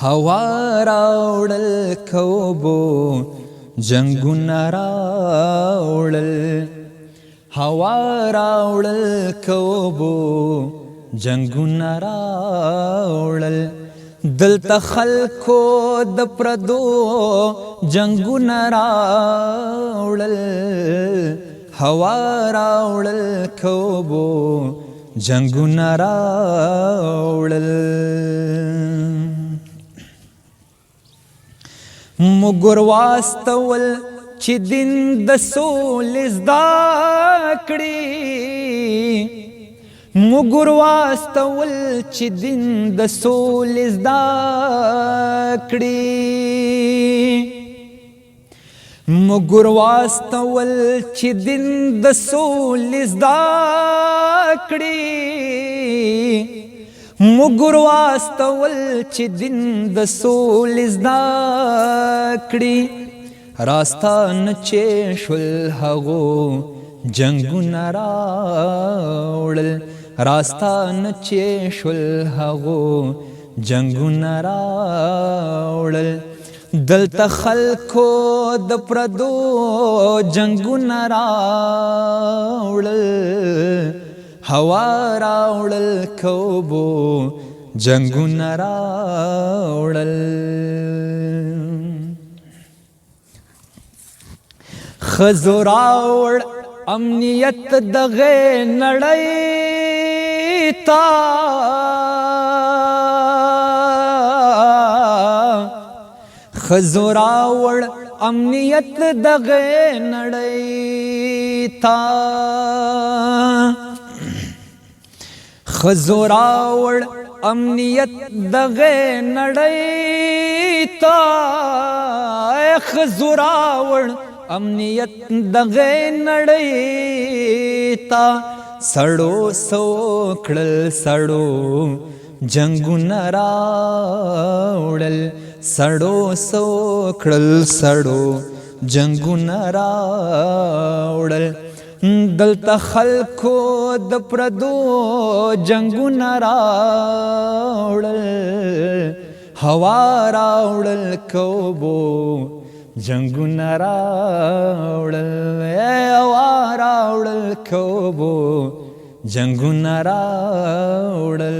هوا راوړل کوبو جنگونه راوړل هوا راوړل کوبو جنگونه راوړل دلته خلکو د پردو جنگونه راوړل هوا راوړل کوبو جنگونه راوړل مګر واستول چې دین د سولې زده کړي مګر واستول چې دین د سولې زده کړي مګر واستول چې دین د سولې زده کړي مګر واستول چې دین د سولې زده کړي راستان چې شول هغو جنگونه راوړل راستان چې شول هغو جنگونه راوړل دلته خلکو د پردو جنگونه راوړل هوا راوړل کوبو جنگونه راوړل ښځو راوړ امنیت دغې نړۍ ته ښځو راوړ امنیت دغې نړۍ ته ښځو راوړ امنیت دغې نړۍ ته ښځو راوړ امنیت دغې نړۍ ته سړو سو کړل سړو جنگونه راوړل سړو سو کړل سړو جنگونه راوړل دلته خلکو د پردو جنگونه راوړل هوا راوړل کوبو جنگونه راوړل هوا راوړل کوبو جنگونه راوړل